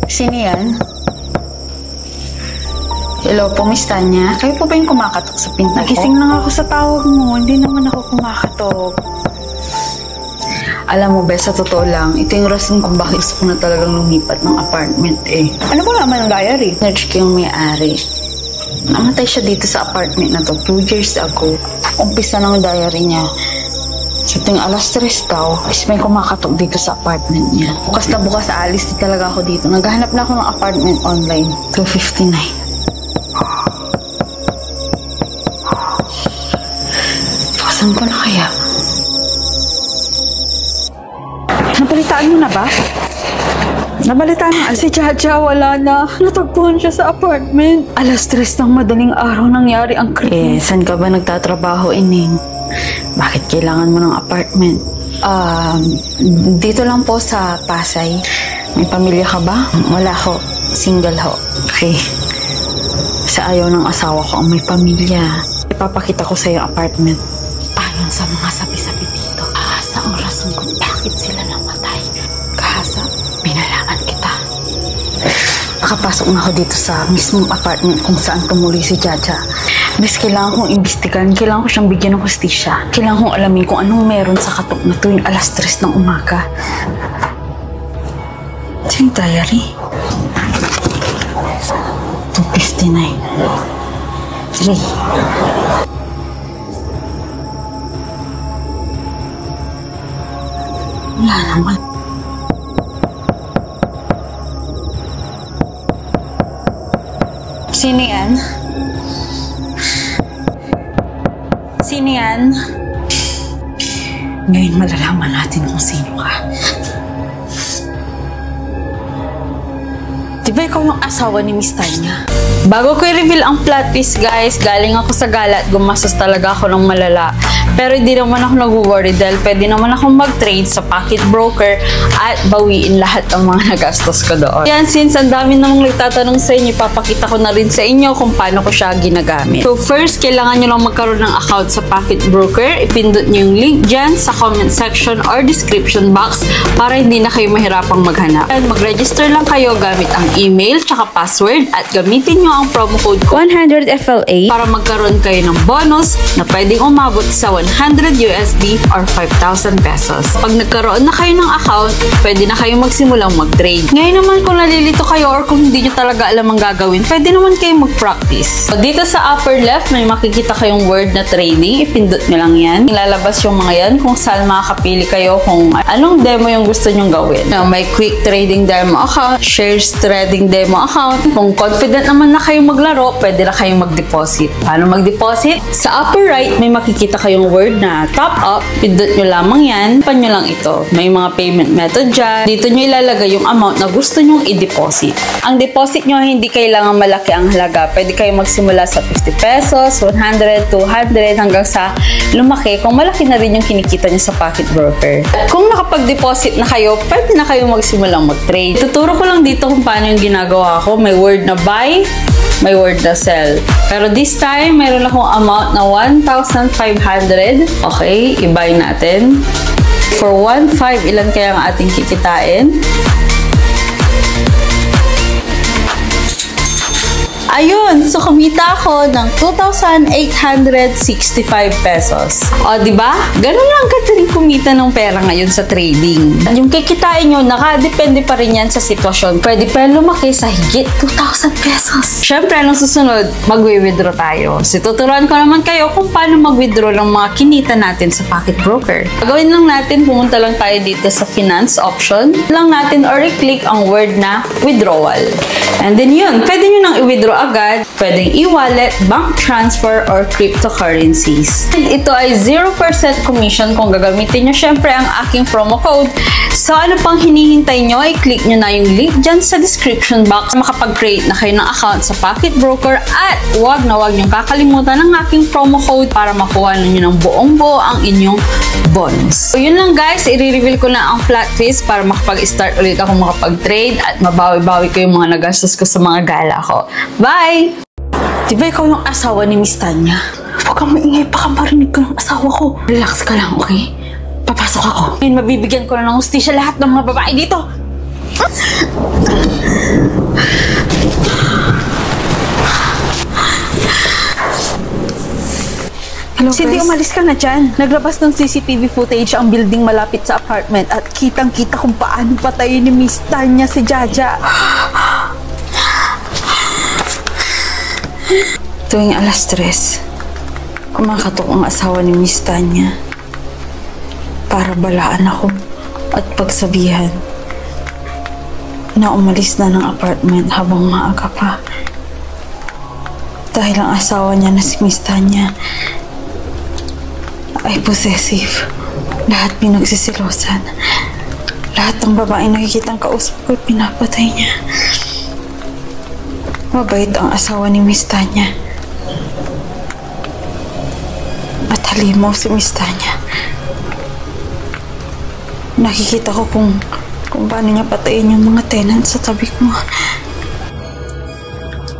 Sino yan? Hello po, Miss Tanya. Kayo po ba yung kumakatok sa pinto ko? Nagising lang ako sa tawag mo. Hindi naman ako kumakatok. Alam mo, Bes, sa totoo lang, ito yung rason kung bakit gusto ko na talagang lumipat ng apartment eh. Ano ba naman ang diary? Search ko yung may-ari. Namatay siya dito sa apartment na to 2 years ago. Umpisa ng diary niya. Sa tuwing alas 3 daw, is may kumakatok dito sa apartment niya. Bukas na bukas, aalis na talaga ako dito. Naghahanap na ako ng apartment online. 259. Saan ko na kaya? Nabalitaan mo na ba? Nabalitaan mo? Si Chacha, wala na. Natagpuan siya sa apartment. Alas 3 ng madaling araw nangyari ang Eh, saan ka ba nagtatrabaho, Ining? Bakit kailangan mo ng apartment? Dito lang po sa Pasay. May pamilya ka ba? Wala ho. Single ho. Okay. Sa ayaw ng asawa ko ang may pamilya. Ipapakita ko sa yung apartment. Ayon sa mga sabi-sabi dito, kahasa ang rason kung bakit sila namatay. Kahasa, binalaman kita. Nakapasok na ako dito sa mismong apartment kung saan tumuli si Jaja. Bis, kailangan kong imbestigan, kailangan ko siyang bigyan ng hustisya. Kailangan kong alamin kung anong meron sa katok na tuwing alas 3 ng umaga. Ito yung diary. 259. 3. Wala naman. Sino yan? Sino yan? Ngayon malalaman natin kung sino ka. Diba ikaw yung asawa ni Miss Tanya? Bago ko i-reveal ang plot twist, guys, galing ako sa gala at gumastos talaga ako ng malala. Pero hindi naman ako nag-worry dahil pwede naman akong mag-trade sa pocket broker at bawiin lahat ng mga nagastos ko doon. Yan, since ang dami namang nagtatanong sa inyo, ipapakita ko na rin sa inyo kung paano ko siya ginagamit. So first, kailangan nyo lang magkaroon ng account sa pocket broker. Ipindot nyo yung link dyan sa comment section or description box para hindi na kayo mahirapang maghanap. And mag-register lang kayo gamit ang email tsaka password at gamitin nyo ang promo code ko 100FLA para magkaroon kayo ng bonus na pwedeng umabot sa 100 USD or 5,000 pesos. Pag nagkaroon na kayo ng account, pwede na kayo magsimulang mag-trade. Ngayon naman kung nalilito kayo or kung hindi nyo talaga alam ang gagawin, pwede naman kayo mag-practice. So, dito sa upper left, may makikita kayong word na trading. Ipindot nyo lang yan. Ilalabas yung mga yan kung saan makakapili kayo kung anong demo yung gusto nyong gawin. Now, may quick trading demo account, shares trading demo account. Kung confident naman na kayong maglaro, pwede na kayong mag-deposit. Paano mag-deposit? Sa upper right, may makikita kayong word na top up. Pindot nyo lamang yan. Pan nyo lang ito. May mga payment method dyan. Dito nyo ilalagay yung amount na gusto nyong i-deposit. Ang deposit nyo, hindi kailangan malaki ang halaga. Pwede kayo magsimula sa 50 pesos, 100, 200, hanggang sa lumaki kung malaki na rin yung kinikita nyo sa pocket broker. Kung nakapag-deposit na kayo, pwede na kayo magsimulang mag-trade. Tuturo ko lang dito kung paano yung ginagawa ko. May word na buy, may word na sell. Pero this time, mayroon akong amount na 1,500. Okay, i-buy natin. For 1,500, ilan kaya ang ating kikitain? Ayun, so kumita ako ng 2,865 pesos. O, diba? Ganun lang kadaling kumita ng pera ngayon sa trading. Yung kikitain nyo, nakadepende pa rin yan sa sitwasyon. Pwede pa lumaki sa higit 2,000 pesos. Siyempre, anong susunod? Magwi-withdraw tayo. So, tuturuan ko naman kayo kung paano mag-withdraw ng mga kinita natin sa pocket broker. Gagawin lang natin, pumunta lang tayo dito sa finance option. Lang natin or i-click ang word na withdrawal. And then yun, pwede nyo nang i-withdraw agad, pwedeng e-wallet, bank transfer, or cryptocurrencies. And ito ay 0% commission kung gagamitin nyo syempre ang aking promo code. So ano pang hinihintay nyo, i-click nyo na yung link dyan sa description box. Makapag-create na kayo ng account sa pocket broker at wag na wag nyo kakalimutan ang aking promo code para makuha nyo ng buong buo ang inyong bonus. So yun lang guys, i-reveal ko na ang flat twist para makapag-start ulit ako makapag-trade at mabawi-bawi ko yung mga nagastos ko sa mga gala ko. Bye! Diba ikaw yung asawa ni Miss Tanya? Huwag kang maingay, baka marinig ko ng asawa ko. Relax ka lang, okay? Papasok ako. Ngayon, mabibigyan ko na ng hustisya lahat ng mga babae dito. Hello, Cindy, Pres. umalis ka na dyan. Naglabas ng CCTV footage ang building malapit sa apartment at kitang-kita kung paano patayin ni Miss Tanya si Jaja. Tuwing 3:00, kumakatok ang asawa ni Miss Tanya para balaan ako at pagsabihan na umalis na ng apartment habang maaga pa. Dahil ang asawa niya na si Miss Tanya ay possessive. Lahat pinagsisilosan. Lahat ng babaeng nakikitang kausap ko, pinapatay niya. Mabait ang asawa ni Miss Tanya. At halimaw si Miss Tanya. Nakikita ko kung paano niya patayin yung mga tenant sa tabi ko.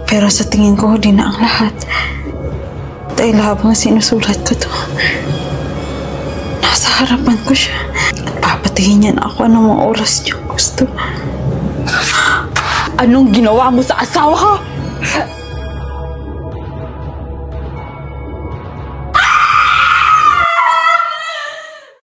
Pero sa tingin ko, di na ang lahat. Dahil habang sinusulat ko to, nasa harapan ko siya. At papatayin niya na ako anong oras niya gusto. Anong ginawa mo sa asawa ko?